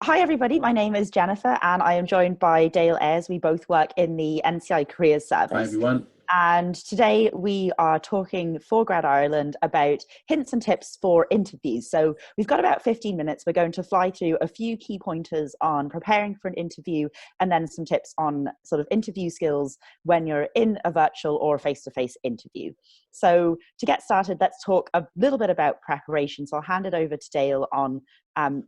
Hi, everybody. My name is Jennifer, and I am joined by Dale Ayres. We both work in the NCI Careers Hi Service. everyone. And today we are talking for Grad Ireland about hints and tips for interviews. So we've got about 15 minutes. We're going to fly through a few key pointers on preparing for an interview and then some tips on sort of interview skills when you're in a virtual or face-to-face interview. So to get started, let's talk a little bit about preparation. So I'll hand it over to Dale on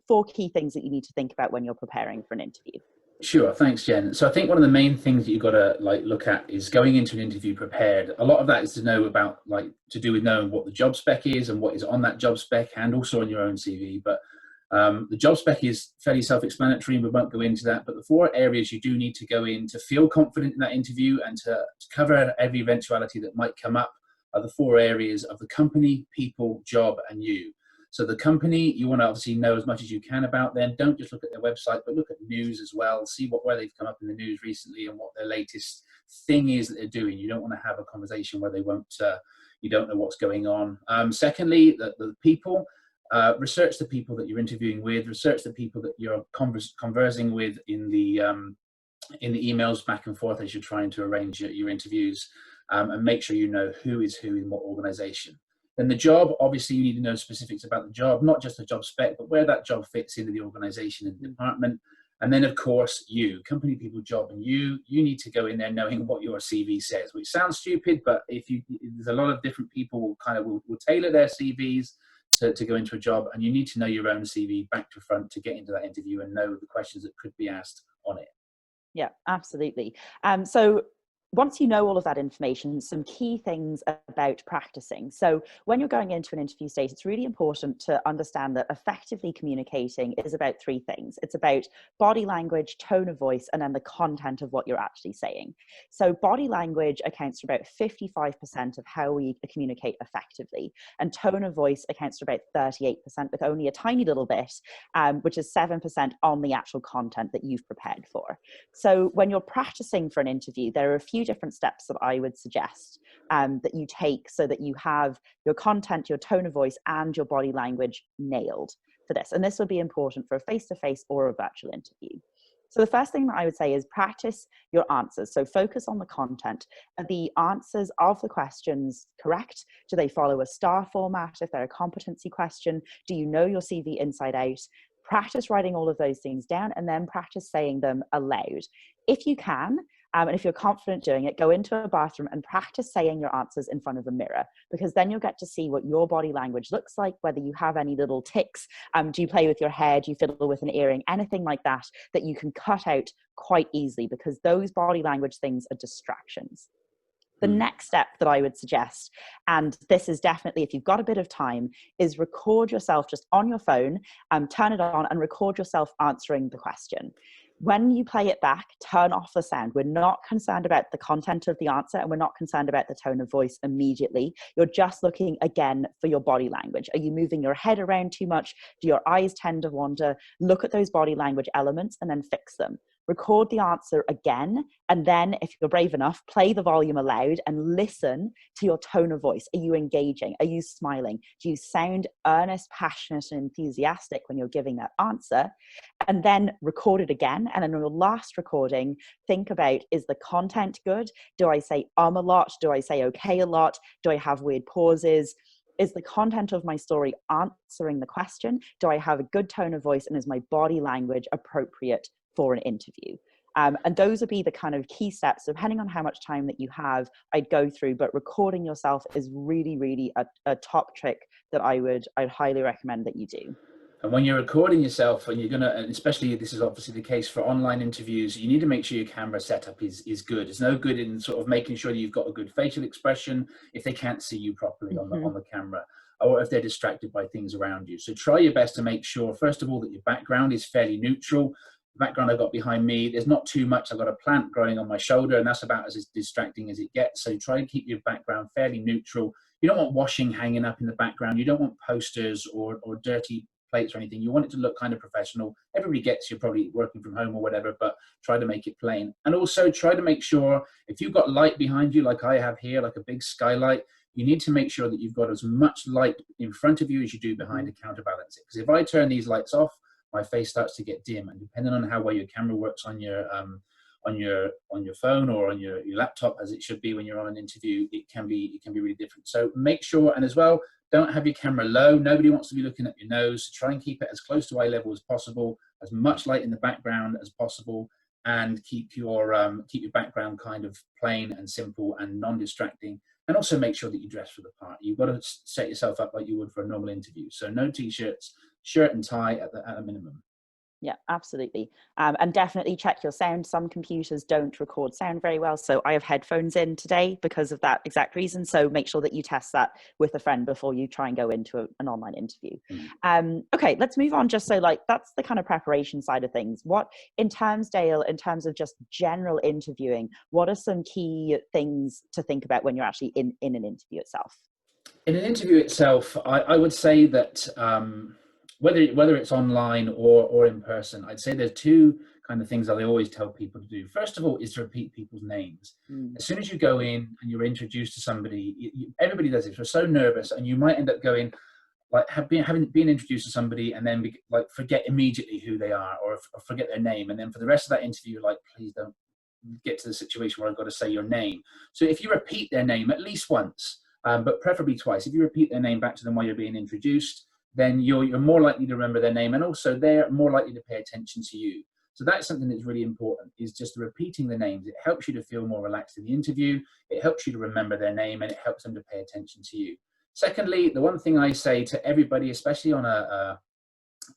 four key things that you need to think about when you're preparing for an interview. Sure, thanks, Jen. So I think one of the main things that you've got to look at is going into an interview prepared. A lot of that is to know about to do with knowing what the job spec is and what is on that job spec, and also on your own CV. But the job spec is fairly self-explanatory, and we won't go into that. But the four areas you do need to go in to feel confident in that interview and to cover every eventuality that might come up are the four areas of the company, people, job, and you. So the company, you want to obviously know as much as you can about them. Don't just look at their website, but look at news as well. See where they've come up in the news recently and what their latest thing is that they're doing. You don't want to have a conversation where you don't know what's going on. Secondly, the people. Research the people that you're interviewing with. Research the people that you're conversing with in the emails back and forth as you're trying to arrange your interviews, and make sure you know who is who in what organization. Then the job, obviously you need to know specifics about the job, not just the job spec, but where that job fits into the organization and the department. And then of course you, company, people, job, and you need to go in there knowing what your CV says, which sounds stupid, but there's a lot of different people will tailor their CVs to go into a job, and you need to know your own CV back to front to get into that interview and know the questions that could be asked on it. Yeah, absolutely. So once you know all of that information, some key things about practicing. So when you're going into an interview stage, it's really important to understand that effectively communicating is about three things. It's about body language, tone of voice, and then the content of what you're actually saying. So body language accounts for about 55% of how we communicate effectively, and tone of voice accounts for about 38%, with only a tiny little bit, which is 7% on the actual content that you've prepared for. So when you're practicing for an interview, there are a few different steps that I would suggest that you take so that you have your content, your tone of voice, and your body language nailed for this. And this will be important for a face-to-face or a virtual interview. So the first thing that I would say is practice your answers. So focus on the content. Are the answers of the questions correct? Do they follow a STAR format if they're a competency question? Do you know your CV inside out? Practice writing all of those things down and then practice saying them aloud. If you can, and if you're confident doing it, go into a bathroom and practice saying your answers in front of a mirror, because then you'll get to see what your body language looks like, whether you have any little tics, do you play with your head, do you fiddle with an earring, anything like that, that you can cut out quite easily, because those body language things are distractions. The next step that I would suggest, and this is definitely if you've got a bit of time, is record yourself just on your phone, turn it on and record yourself answering the question. When you play it back, turn off the sound. We're not concerned about the content of the answer, and we're not concerned about the tone of voice immediately. You're just looking again for your body language. Are you moving your head around too much? Do your eyes tend to wander? Look at those body language elements and then fix them. Record the answer again, and then if you're brave enough, play the volume aloud and listen to your tone of voice. Are you engaging? Are you smiling? Do you sound earnest, passionate, and enthusiastic when you're giving that answer? And then record it again. And in your last recording, think about, is the content good? Do I say a lot? Do I say okay a lot? Do I have weird pauses? Is the content of my story answering the question? Do I have a good tone of voice? And is my body language appropriate for an interview? And those would be the kind of key steps, depending on how much time that you have, I'd go through. But recording yourself is really, really a top trick that I'd highly recommend that you do. And when you're recording yourself, and and especially this is obviously the case for online interviews, you need to make sure your camera setup is good. It's no good in sort of making sure that you've got a good facial expression if they can't see you properly on the camera, or if they're distracted by things around you. So try your best to make sure, first of all, that your background is fairly neutral. The background I've got behind me, there's not too much. I've got a plant growing on my shoulder, and that's about as distracting as it gets. So try and keep your background fairly neutral. You don't want washing hanging up in the background. You don't want posters or dirty plates or anything. You want it to look kind of professional. Everybody gets you're probably working from home or whatever, but try to make it plain. And also try to make sure, if you've got light behind you like I have here, like a big skylight, you need to make sure that you've got as much light in front of you as you do behind to counterbalance it. Because if I turn these lights off, my face starts to get dim. And depending on how well your camera works on your phone or on your laptop, as it should be when you're on an interview, it can be really different. So make sure, and as well, don't have your camera low. Nobody wants to be looking at your nose. So try and keep it as close to eye level as possible, as much light in the background as possible, and keep your background kind of plain and simple and non-distracting. And also make sure that you dress for the part. You've got to set yourself up like you would for a normal interview. So no t-shirts, shirt and tie at a minimum. Yeah, absolutely. And definitely check your sound. Some computers don't record sound very well. So I have headphones in today because of that exact reason. So make sure that you test that with a friend before you try and go into an online interview. Okay, let's move on. Just so that's the kind of preparation side of things. What in terms, Dale, in terms of just general interviewing, what are some key things to think about when you're actually in an interview itself? In an interview itself, I would say that whether it's online or in person, I'd say there's two kind of things that I always tell people to do. First of all is to repeat people's names. As soon as you go in and you're introduced to somebody, everybody does it. You're so nervous, and you might end up going having been introduced to somebody and then forget immediately who they are or forget their name, and then for the rest of that interview, please don't get to the situation where I've got to say your name. So if you repeat their name at least once, but preferably twice, if you repeat their name back to them while you're being introduced, then you're more likely to remember their name, and also they're more likely to pay attention to you. So that's something that's really important, is just repeating the names. It helps you to feel more relaxed in the interview. It helps you to remember their name, and it helps them to pay attention to you. Secondly, the one thing I say to everybody, especially on a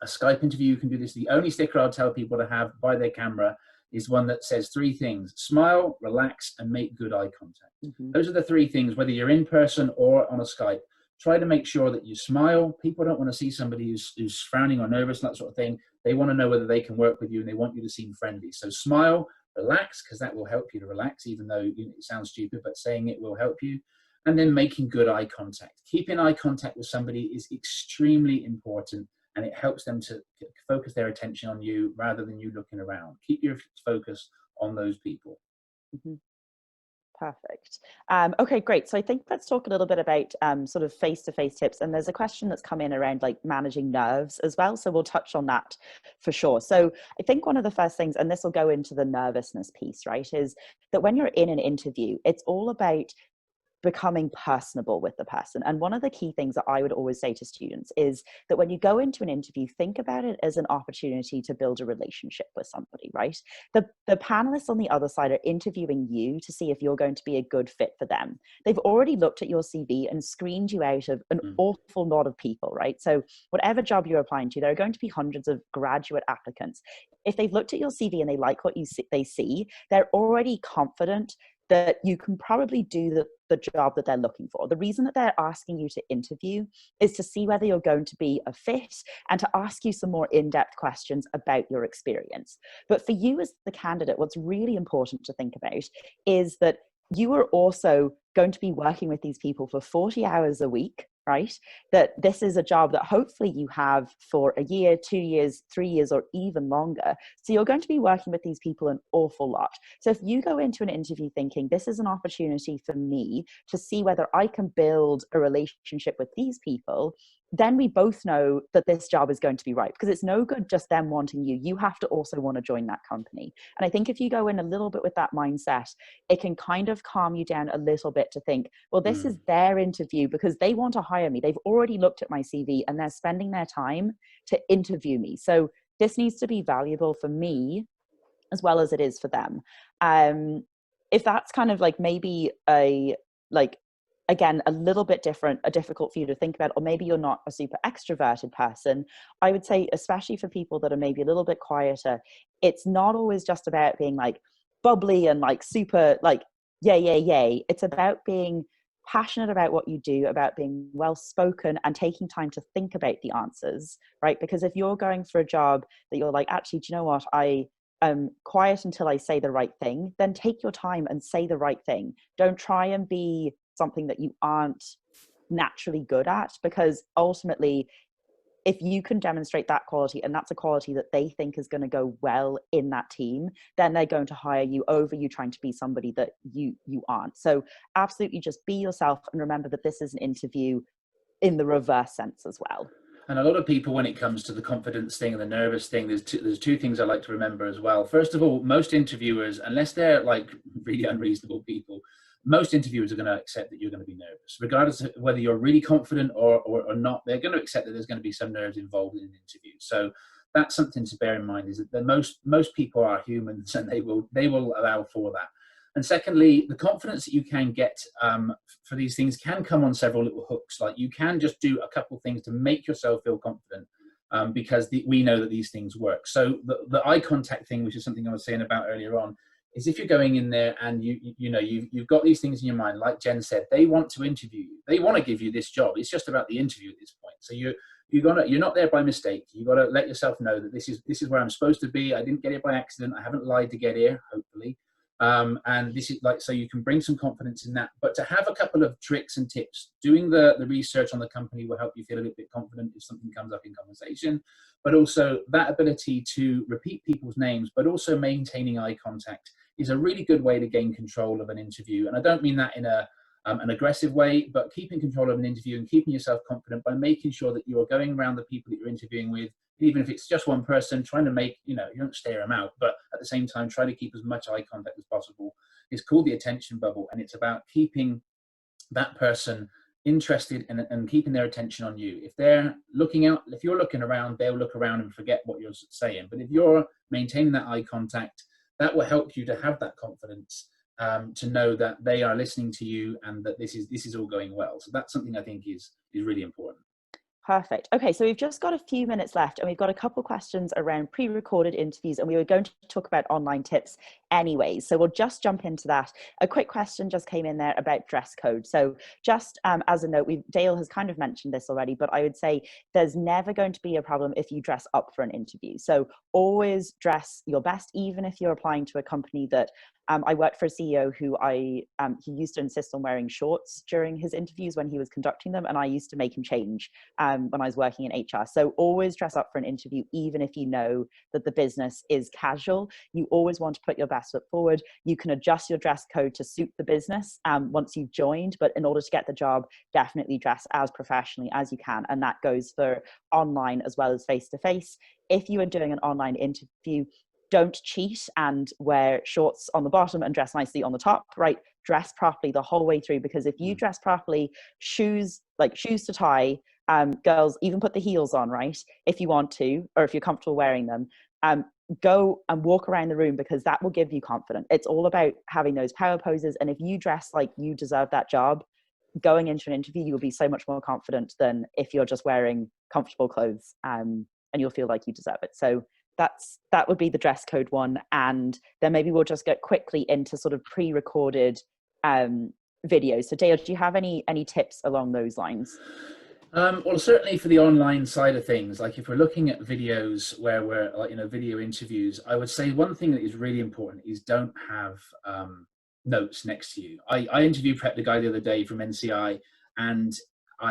Skype interview, you can do this. The only sticker I'll tell people to have by their camera is one that says three things: smile, relax, and make good eye contact. Those are the three things, whether you're in person or on a Skype. Try to make sure that you smile. People don't want to see somebody who's frowning or nervous and that sort of thing. They want to know whether they can work with you, and they want you to seem friendly. So smile, relax, because that will help you to relax, even though it sounds stupid, but saying it will help you. And then making good eye contact. Keeping eye contact with somebody is extremely important, and it helps them to focus their attention on you rather than you looking around. Keep your focus on those people. Perfect. Okay, great. So I think let's talk a little bit about sort of face-to-face tips. And there's a question that's come in around managing nerves as well. So we'll touch on that for sure. So I think one of the first things, and this will go into the nervousness piece, right, is that when you're in an interview, it's all about becoming personable with the person. And one of the key things that I would always say to students is that when you go into an interview, think about it as an opportunity to build a relationship with somebody, right? The panelists on the other side are interviewing you to see if you're going to be a good fit for them. They've already looked at your CV and screened you out of an awful lot of people, right? So whatever job you're applying to, there are going to be hundreds of graduate applicants. If they've looked at your CV and they like what they see, they're already confident that you can probably do the job that they're looking for. The reason that they're asking you to interview is to see whether you're going to be a fit and to ask you some more in-depth questions about your experience. But for you as the candidate, what's really important to think about is that you are also going to be working with these people for 40 hours a week, right? That this is a job that hopefully you have for a year, 2 years, 3 years, or even longer. So you're going to be working with these people an awful lot. So if you go into an interview thinking, this is an opportunity for me to see whether I can build a relationship with these people, then we both know that this job is going to be right, because it's no good just them wanting you. You have to also want to join that company. And I think if you go in a little bit with that mindset, it can kind of calm you down a little bit to think, well, this is their interview because they want to hire me. They've already looked at my CV and they're spending their time to interview me. So this needs to be valuable for me as well as it is for them. If that's kind of maybe again, a little bit difficult for you to think about, or maybe you're not a super extroverted person, I would say, especially for people that are maybe a little bit quieter, it's not always just about being bubbly and super yay. It's about being passionate about what you do, about being well spoken and taking time to think about the answers, right? Because if you're going for a job that you're actually, do you know what, I quiet until I say the right thing, then take your time and say the right thing. Don't try and be something that you aren't naturally good at, because ultimately, if you can demonstrate that quality, and that's a quality that they think is going to go well in that team, then they're going to hire you over you trying to be somebody that you aren't. So absolutely just be yourself, and remember that this is an interview in the reverse sense as well. And a lot of people, when it comes to the confidence thing and the nervous thing, there's two things I like to remember as well. First of all, most interviewers, unless they're like really unreasonable people, most interviewers are going to accept that you're going to be nervous, regardless of whether you're really confident or not. They're going to accept that there's going to be some nerves involved in an interview. So that's something to bear in mind, is that most people are humans, and they will allow for that. And secondly, the confidence that you can get for these things can come on several little hooks. Like, you can just do a couple things to make yourself feel confident, because we know that these things work. So the eye contact thing, which is something I was saying about earlier on, is if you're going in there and you've got these things in your mind, like Jen said, they want to interview you. They want to give you this job. It's just about the interview at this point. So you're not there by mistake. You got to let yourself know that this is where I'm supposed to be. I didn't get it by accident. I haven't lied to get here, hopefully. And this is so you can bring some confidence in that. But to have a couple of tricks and tips, doing the research on the company will help you feel a little bit confident if something comes up in conversation. But also that ability to repeat people's names, but also maintaining eye contact, is a really good way to gain control of an interview. And I don't mean that in an aggressive way, but keeping control of an interview and keeping yourself confident by making sure that you're going around the people that you're interviewing with, even if it's just one person, trying to make, you don't stare them out, but at the same time, try to keep as much eye contact as possible. It's called the attention bubble, and it's about keeping that person interested and keeping their attention on you. If they're looking out, if you're looking around, they'll look around and forget what you're saying. But if you're maintaining that eye contact, that will help you to have that confidence, to know that they are listening to you and that this is all going well. So that's something I think is really important. Perfect. Okay, so we've just got a few minutes left, and we've got a couple questions around pre-recorded interviews, and we were going to talk about online tips anyway, so we'll just jump into that. A quick question just came in there about dress code. So just as a note, Dale has kind of mentioned this already, but I would say there's never going to be a problem if you dress up for an interview. So always dress your best, even if you're applying to a company that I worked for a CEO who he used to insist on wearing shorts during his interviews when he was conducting them, and I used to make him change when I was working in HR. So always dress up for an interview, even if you know that the business is casual. You always want to put your best foot forward. You can adjust your dress code to suit the business once you've joined, but in order to get the job, definitely dress as professionally as you can, and that goes for online as well as face-to-face. If you are doing an online interview, don't cheat and wear shorts on the bottom and dress nicely on the top, right? Dress properly the whole way through, because if you dress properly, shoes to tie, girls, even put the heels on, right? If you want to, or if you're comfortable wearing them, go and walk around the room, because that will give you confidence. It's all about having those power poses. And if you dress like you deserve that job, going into an interview, you'll be so much more confident than if you're just wearing comfortable clothes, and you'll feel like you deserve it. So that would be the dress code one. And then maybe we'll just get quickly into sort of pre-recorded videos. So Dale, do you have any tips along those lines? Well, certainly for the online side of things, like if we're looking at videos where we're like, video interviews, I would say one thing that is really important is don't have notes next to you. I interview prepped a guy the other day from NCI, and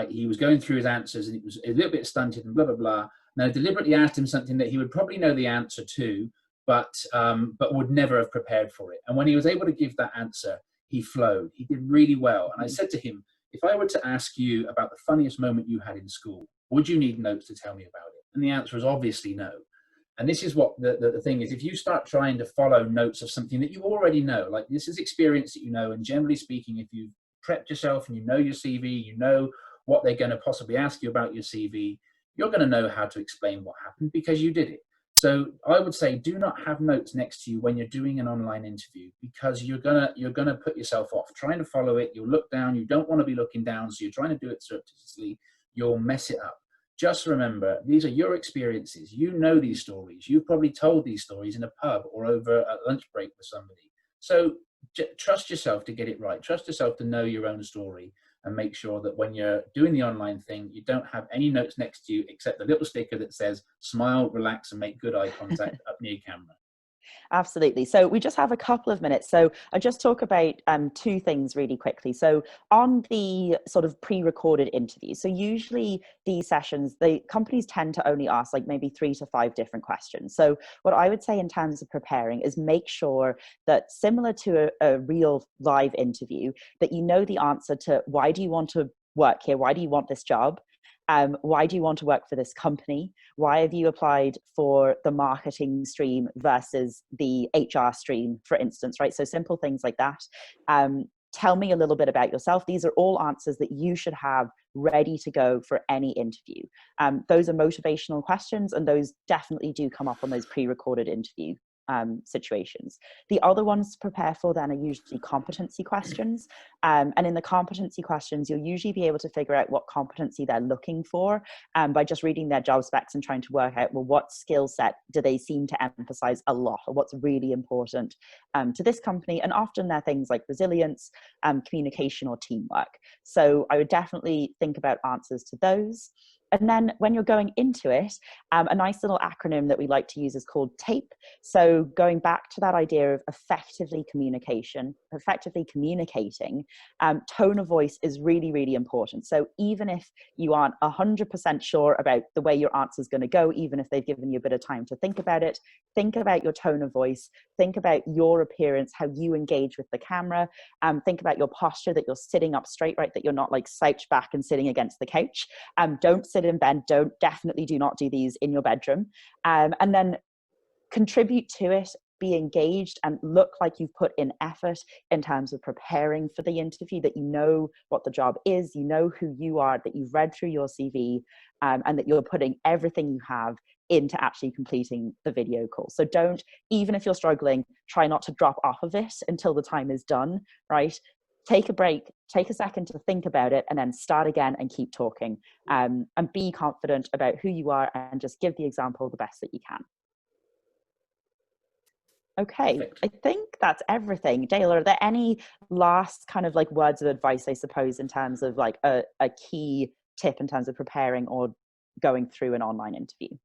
he was going through his answers, and it was a little bit stunted and blah, blah, blah. And I deliberately asked him something that he would probably know the answer to, but would never have prepared for it. And when he was able to give that answer, he flowed. He did really well. And I said to him, if I were to ask you about the funniest moment you had in school, would you need notes to tell me about it? And the answer is obviously no. And this is what the thing is. If you start trying to follow notes of something that you already know, like this is experience that you know, and generally speaking, if you've prepped yourself and you know your CV, you know what they're going to possibly ask you about your CV, you're going to know how to explain what happened because you did it. So I would say do not have notes next to you when you're doing an online interview, because you're gonna put yourself off trying to follow it. You'll look down. You don't want to be looking down, so you're trying to do it surreptitiously. You'll mess it up. Just remember, these are your experiences. You know these stories. You've probably told these stories in a pub or over a lunch break with somebody. So trust yourself to get it right. Trust yourself to know your own story, and make sure that when you're doing the online thing, you don't have any notes next to you except the little sticker that says smile, relax, and make good eye contact up near camera. Absolutely. So we just have a couple of minutes. So I'll just talk about two things really quickly. So on the sort of pre-recorded interviews, so usually these sessions, the companies tend to only ask like maybe 3 to 5 different questions. So what I would say in terms of preparing is make sure that, similar to a real live interview, that you know the answer to why do you want to work here? Why do you want this job? Why do you want to work for this company? Why have you applied for the marketing stream versus the HR stream, for instance, right? So simple things like that. Tell me a little bit about yourself. These are all answers that you should have ready to go for any interview. Those are motivational questions, and those definitely do come up on those pre-recorded interview situations. The other ones to prepare for then are usually competency questions. And in the competency questions, you'll usually be able to figure out what competency they're looking for by just reading their job specs and trying to work out, well, what skill set do they seem to emphasize a lot, or what's really important to this company? And often they're things like resilience, communication, or teamwork. So I would definitely think about answers to those. And then when you're going into it, a nice little acronym that we like to use is called TAPE. So going back to that idea of effectively communicating, tone of voice is really, really important. So even if you aren't 100% sure about the way your answer is going to go, even if they've given you a bit of time to think about it, think about your tone of voice, think about your appearance, how you engage with the camera, think about your posture, that you're sitting up straight, right, that you're not like slouched back and sitting against the couch. Don't sit in bed. Definitely do not do these in your bedroom. And then contribute to it, be engaged, and look like you've put in effort in terms of preparing for the interview, that you know what the job is, you know who you are, that you've read through your CV, and that you're putting everything you have into actually completing the video call. So don't, even if you're struggling, try not to drop off of it until the time is done, right? Take a break, take a second to think about it, and then start again and keep talking, and be confident about who you are, and just give the example the best that you can. Okay, Perfect. I think that's everything. Dale, are there any last kind of like words of advice, I suppose, in terms of like a key tip in terms of preparing or going through an online interview?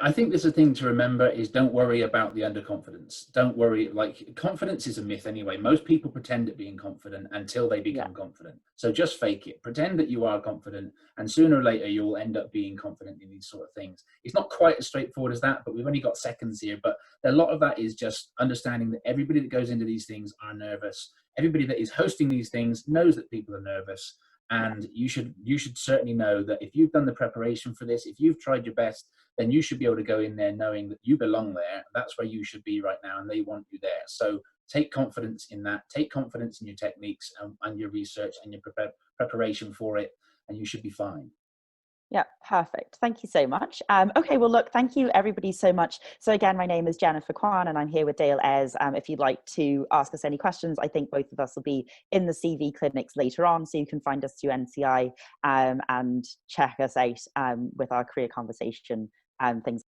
I think there's a thing to remember is don't worry about the underconfidence. Don't worry, like confidence is a myth anyway. Most people pretend at being confident until they become confident. So just fake it. Pretend that you are confident, and sooner or later you'll end up being confident in these sort of things. It's not quite as straightforward as that, but we've only got seconds here. But a lot of that is just understanding that everybody that goes into these things are nervous. Everybody that is hosting these things knows that people are nervous. And you should certainly know that if you've done the preparation for this, if you've tried your best, then you should be able to go in there knowing that you belong there. That's where you should be right now, and they want you there. So take confidence in that. Take confidence in your techniques and your research and your preparation for it, and you should be fine. Yeah, perfect. Thank you so much. Okay, well, look, thank you everybody so much. So again, my name is Jennifer Kwan, and I'm here with Dale Ayres. If you'd like to ask us any questions, I think both of us will be in the CV clinics later on, so you can find us through NCI and check us out with our career conversation and things